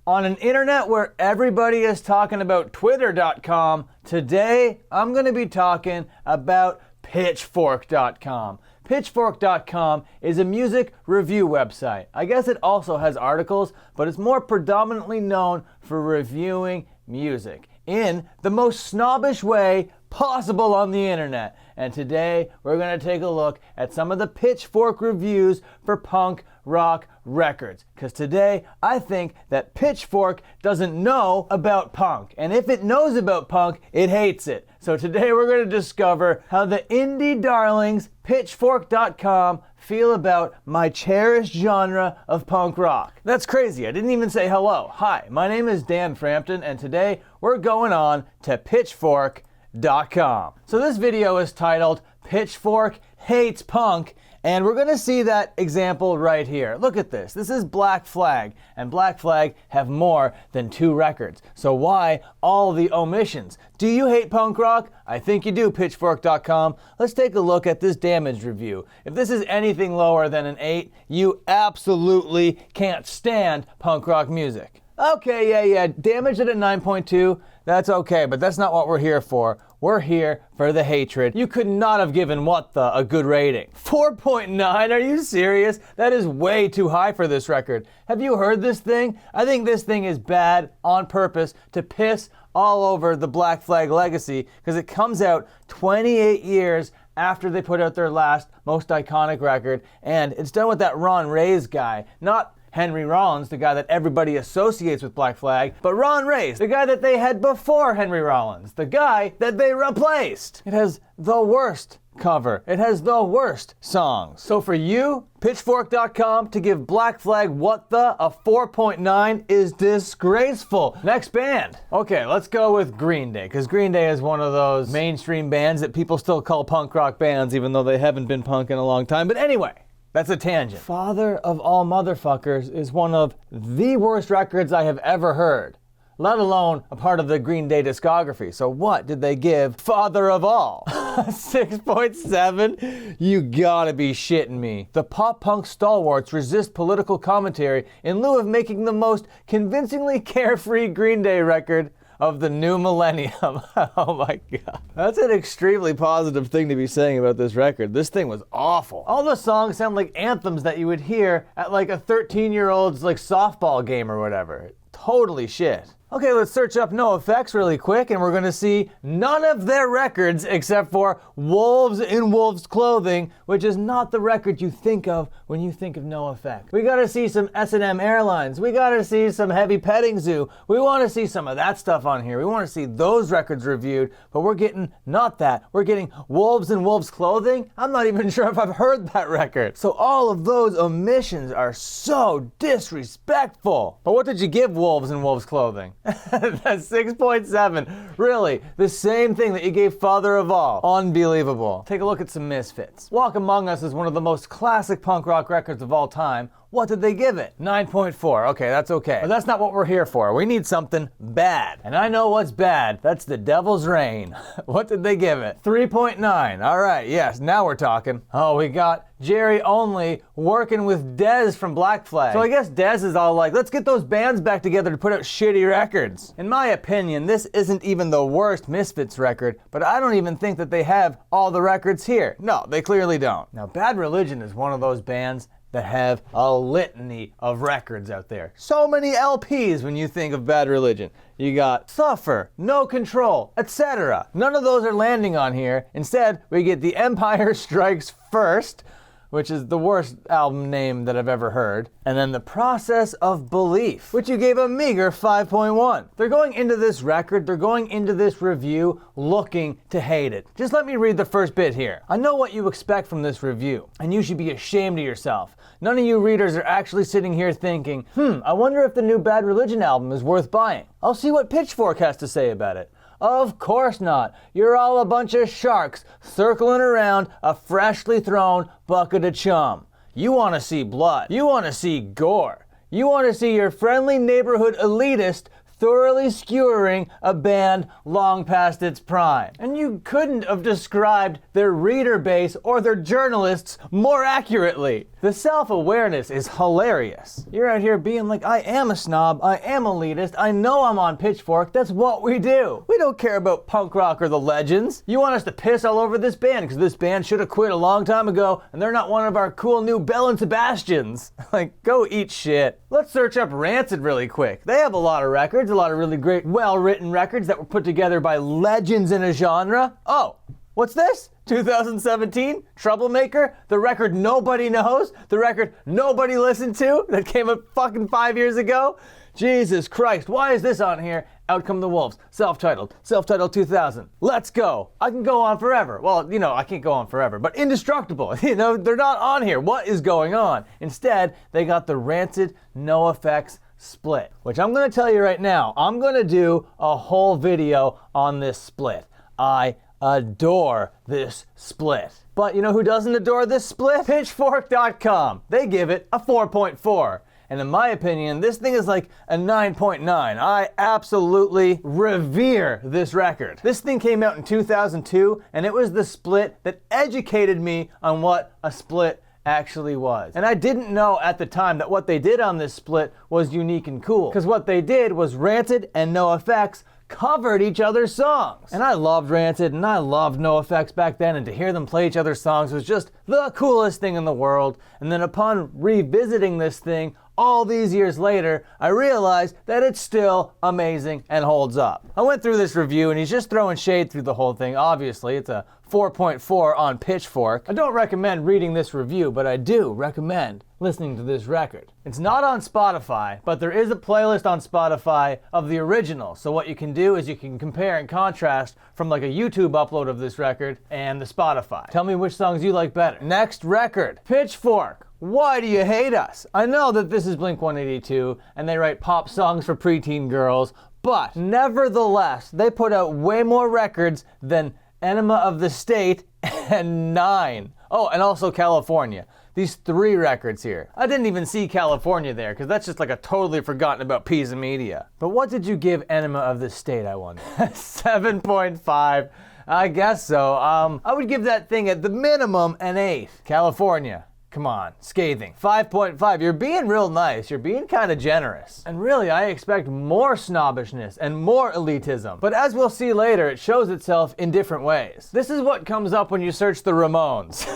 On an internet where everybody is talking about Twitter.com, today I'm going to be talking about Pitchfork.com. Pitchfork.com is a music review website. I guess it also has articles, but it's more predominantly known for reviewing music in the most snobbish way possible on the internet. And today we're going to take a look at some of the Pitchfork reviews for punk rock records. Because today I think that Pitchfork doesn't know about punk. And if it knows about punk, it hates it. So today we're going to discover how the indie darlings Pitchfork.com feel about my cherished genre of punk rock. That's crazy. I didn't even say hello. Hi, my name is Dan Frampton, and today we're going on to Pitchfork.com. So this video is titled Pitchfork Hates Punk, and we're going to see that example right here. Look at this. This is Black Flag, and Black Flag have more than 2 records. So why all the omissions? Do you hate punk rock? I think you do, Pitchfork.com. Let's take a look at this damage review. If this is anything lower than an 8, you absolutely can't stand punk rock music. Okay, yeah, damaged at a 9.2, that's okay, but that's not what we're here for. We're here for the hatred. You could not have given What The a good rating. 4.9, are you serious? That is way too high for this record. Have you heard this thing? I think this thing is bad on purpose to piss all over the Black Flag legacy, because it comes out 28 years after they put out their last, most iconic record, and it's done with that Ron Reyes guy, not Henry Rollins, the guy that everybody associates with Black Flag, but Ron Reyes, the guy that they had before Henry Rollins, the guy that they replaced. It has the worst cover. It has the worst songs. So for you, Pitchfork.com, to give Black Flag What The a 4.9 is disgraceful. Next band. Okay, let's go with Green Day, because Green Day is one of those mainstream bands that people still call punk rock bands, even though they haven't been punk in a long time. But anyway, that's a tangent. Father of All Motherfuckers is one of the worst records I have ever heard, let alone a part of the Green Day discography. So what did they give Father of All? 6.7? You gotta be shitting me. The pop-punk stalwarts resist political commentary in lieu of making the most convincingly carefree Green Day record of the new millennium. Oh my God. That's an extremely positive thing to be saying about this record. This thing was awful. All the songs sound like anthems that you would hear at like a 13-year-old's like softball game or whatever. Totally shit. Okay, let's search up Nofx really quick, and we're gonna see none of their records except for Wolves in Wolves Clothing, which is not the record you think of when you think of Nofx. We gotta see some S&M Airlines. We gotta see some Heavy Petting Zoo. We wanna see some of that stuff on here. We wanna see those records reviewed, but we're getting not that. We're getting Wolves in Wolves Clothing. I'm not even sure if I've heard that record. So all of those omissions are so disrespectful. But what did you give Wolves in Wolves Clothing? That's 6.7. Really, the same thing that you gave Father of All. Unbelievable. Take a look at some Misfits. Walk Among Us is one of the most classic punk rock records of all time. What did they give it? 9.4. Okay, that's okay. But that's not what we're here for. We need something bad. And I know what's bad. That's The Devil's Reign. What did they give it? 3.9. All right, yes, now we're talking. Oh, we got Jerry Only working with Dez from Black Flag. So I guess Dez is all like, let's get those bands back together to put out shitty records. In my opinion, this isn't even the worst Misfits record, but I don't even think that they have all the records here. No, they clearly don't. Now, Bad Religion is one of those bands that have a litany of records out there. So many LPs when you think of Bad Religion. You got Suffer, No Control, etc. None of those are landing on here. Instead, we get The Empire Strikes First, which is the worst album name that I've ever heard. And then The Process of Belief, which you gave a meager 5.1. They're going into this record, they're going into this review looking to hate it. Just let me read the first bit here. I know what you expect from this review, and you should be ashamed of yourself. None of you readers are actually sitting here thinking, I wonder if the new Bad Religion album is worth buying. I'll see what Pitchfork has to say about it. Of course not. You're all a bunch of sharks circling around a freshly thrown bucket of chum. You want to see blood. You want to see gore. You want to see your friendly neighborhood elitist thoroughly skewering a band long past its prime. And you couldn't have described their reader base or their journalists more accurately. The self-awareness is hilarious. You're out here being like, I am a snob, I am elitist, I know I'm on Pitchfork, that's what we do. We don't care about punk rock or the legends. You want us to piss all over this band because this band should have quit a long time ago and they're not one of our cool new Bell and Sebastians. Like, go eat shit. Let's search up Rancid really quick. They have a lot of records, a lot of really great, well-written records that were put together by legends in a genre. Oh, what's this? 2017, Troublemaker, the record nobody knows, the record nobody listened to that came out fucking 5 years ago. Jesus Christ, why is this on here? Out Come the Wolves, self-titled 2000. Let's go. I can go on forever. Well, you know, I can't go on forever, but Indestructible, you know, they're not on here. What is going on? Instead, they got the Rancid Nofx split, which I'm gonna tell you right now, I'm gonna do a whole video on this split. I adore this split. But you know who doesn't adore this split? Pitchfork.com. They give it a 4.4. And in my opinion, this thing is like a 9.9. I absolutely revere this record. This thing came out in 2002, and it was the split that educated me on what a split actually was. And I didn't know at the time that what they did on this split was unique and cool. Because what they did was Rancid and NoFX covered each other's songs. And I loved Rancid and I loved NoFX back then, and to hear them play each other's songs was just the coolest thing in the world. And then upon revisiting this thing all these years later, I realized that it's still amazing and holds up. I went through this review and he's just throwing shade through the whole thing. Obviously, it's a 4.4 on Pitchfork. I don't recommend reading this review, but I do recommend listening to this record. It's not on Spotify, but there is a playlist on Spotify of the original. So what you can do is you can compare and contrast from like a YouTube upload of this record and the Spotify. Tell me which songs you like better. Next record, Pitchfork. Why do you hate us? I know that this is Blink-182 and they write pop songs for preteen girls, but nevertheless, they put out way more records than Enema of the State and 9. Oh, and also California. These 3 records here. I didn't even see California there, because that's just like a totally forgotten about piece of media. But what did you give Enema of the State, I wonder? 7.5. I guess so. I would give that thing at the minimum an 8. California. Come on, scathing. 5.5, you're being real nice. You're being kind of generous. And really, I expect more snobbishness and more elitism. But as we'll see later, it shows itself in different ways. This is what comes up when you search the Ramones.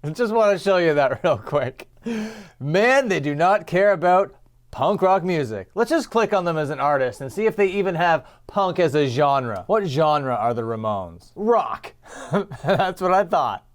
I just want to show you that real quick. Man, they do not care about punk rock music. Let's just click on them as an artist and see if they even have punk as a genre. What genre are the Ramones? Rock. That's what I thought.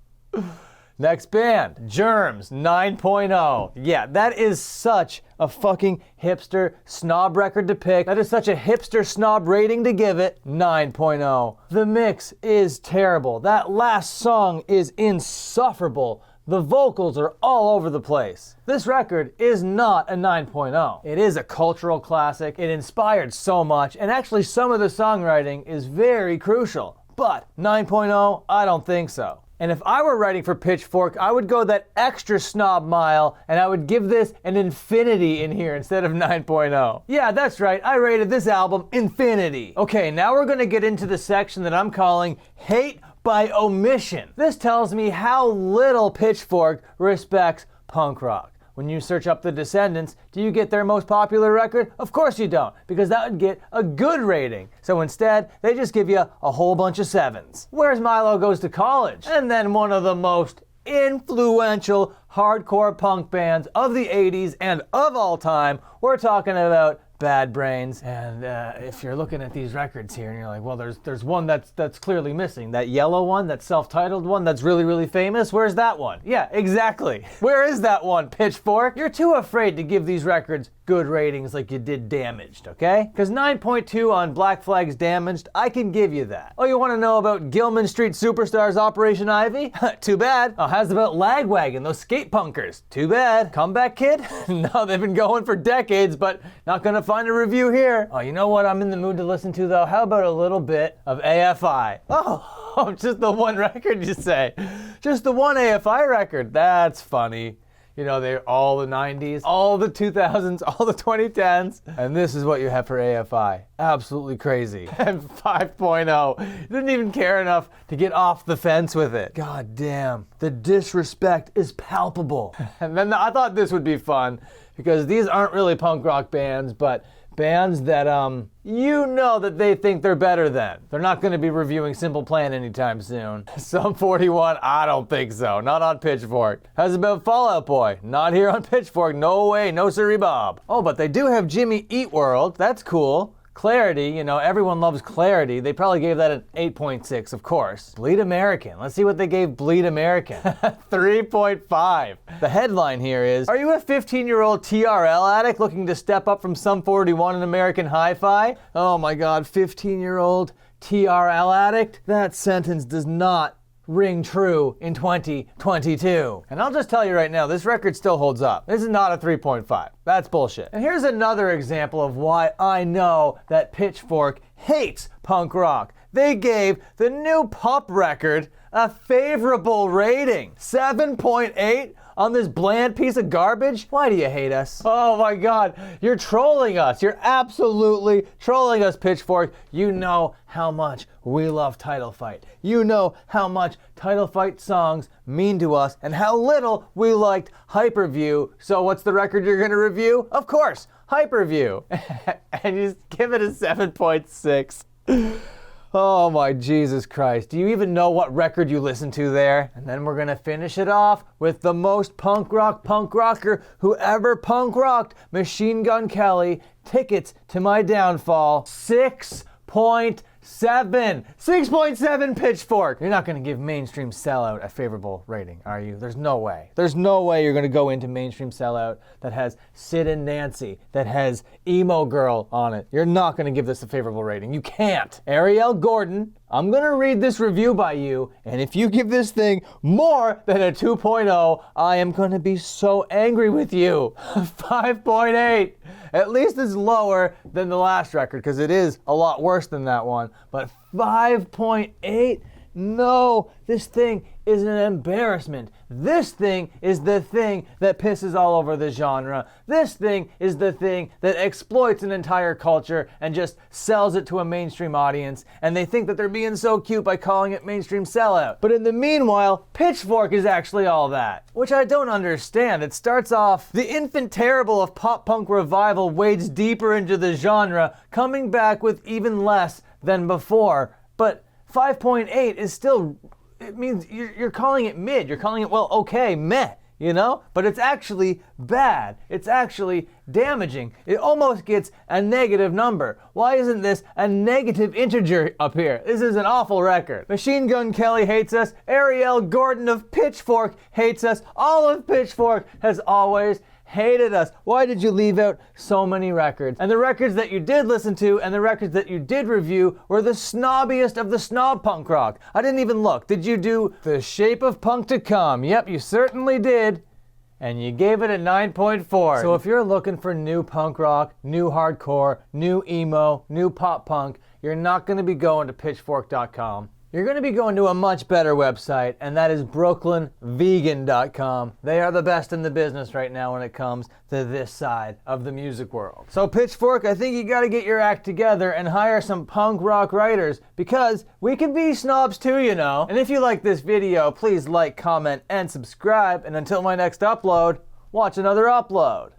Next band, Germs, 9.0. Yeah, that is such a fucking hipster snob record to pick. That is such a hipster snob rating to give it, 9.0. The mix is terrible. That last song is insufferable. The vocals are all over the place. This record is not a 9.0. It is a cultural classic. It inspired so much, and actually some of the songwriting is very crucial. But 9.0, I don't think so. And if I were writing for Pitchfork, I would go that extra snob mile and I would give this an infinity in here instead of 9.0. Yeah, that's right, I rated this album infinity. Okay, now we're gonna get into the section that I'm calling Hate by Omission. This tells me how little Pitchfork respects punk rock. When you search up the Descendants, do you get their most popular record? Of course you don't, because that would get a good rating. So instead, they just give you a whole bunch of 7s. Where's Milo Goes to College? And then one of the most influential hardcore punk bands of the 80s and of all time, we're talking about Bad Brains. And if you're looking at these records here and you're like, well, there's one that's clearly missing. That yellow one, that self-titled one that's really, really famous, where's that one? Yeah, exactly. Where is that one, Pitchfork? You're too afraid to give these records good ratings like you did Damaged, okay? Because 9.2 on Black Flag's Damaged, I can give you that. Oh, you want to know about Gilman Street Superstars Operation Ivy? Too bad. Oh, how's about Lagwagon, those skate punkers? Too bad. Comeback Kid? No, they've been going for decades, but not gonna find a review here. Oh, you know what I'm in the mood to listen to though? How about a little bit of AFI? Oh, just the one record you say? Just the one AFI record? That's funny. You know, they're all the 90s, all the 2000s, all the 2010s. And this is what you have for AFI. Absolutely crazy. And 5.0 didn't even care enough to get off the fence with it. God damn. The disrespect is palpable. And then I thought this would be fun because these aren't really punk rock bands, but bands that, you know that they think they're better than. They're not going to be reviewing Simple Plan anytime soon. Sum 41, I don't think so. Not on Pitchfork. How's about Fall Out Boy? Not here on Pitchfork. No way. No siree Bob. Oh, but they do have Jimmy Eat World. That's cool. Clarity, you know, everyone loves Clarity. They probably gave that an 8.6, of course. Bleed American. Let's see what they gave Bleed American. 3.5. The headline here is, are you a 15-year-old TRL addict looking to step up from Sum 41 in American Hi-Fi? Oh my God, 15-year-old TRL addict? That sentence does not ring true in 2022. And I'll just tell you right now, this record still holds up. This is not a 3.5. That's bullshit. And here's another example of why I know that Pitchfork hates punk rock. They gave the new Pup record a favorable rating. 7.8 on this bland piece of garbage? Why do you hate us? Oh my God, you're trolling us. You're absolutely trolling us, Pitchfork. You know how much we love Title Fight. You know how much Title Fight songs mean to us and how little we liked Hyperview. So what's the record you're gonna review? Of course, Hyperview. And you just give it a 7.6. Oh my Jesus Christ. Do you even know what record you listen to there? And then we're gonna finish it off with the most punk rocker who ever punk rocked, Machine Gun Kelly, Tickets to My Downfall, 6.7. 6.7 Pitchfork. You're not gonna give Mainstream Sellout a favorable rating, are you? There's no way. There's no way you're gonna go into Mainstream Sellout that has Sid and Nancy, that has Emo Girl on it. You're not gonna give this a favorable rating. You can't. Ariel Gordon, I'm gonna read this review by you, and if you give this thing more than a 2.0, I am gonna be so angry with you. 5.8. At least it's lower than the last record, because it is a lot worse than that one. But 5.8? No, this thing is an embarrassment. This thing is the thing that pisses all over the genre. This thing is the thing that exploits an entire culture and just sells it to a mainstream audience, and they think that they're being so cute by calling it Mainstream Sellout. But in the meanwhile, Pitchfork is actually all that, which I don't understand. It starts off, the infant terrible of pop punk revival wades deeper into the genre, coming back with even less than before. But 5.8 is still, it means you're calling it mid. You're calling it, well, okay, meh, you know? But it's actually bad. It's actually damaging. It almost gets a negative number. Why isn't this a negative integer up here? This is an awful record. Machine Gun Kelly hates us. Ariel Gordon of Pitchfork hates us. All of Pitchfork has always hated us. Why did you leave out so many records? And the records that you did listen to and the records that you did review were the snobbiest of the snob punk rock. I didn't even look. Did you do The Shape of Punk to Come? Yep, you certainly did. And you gave it a 9.4. So if you're looking for new punk rock, new hardcore, new emo, new pop punk, you're not going to be going to pitchfork.com. You're going to be going to a much better website, and that is brooklynvegan.com. They are the best in the business right now when it comes to this side of the music world. So Pitchfork, I think you got to get your act together and hire some punk rock writers, because we can be snobs too, you know. And if you like this video, please like, comment, and subscribe. And until my next upload, watch another upload.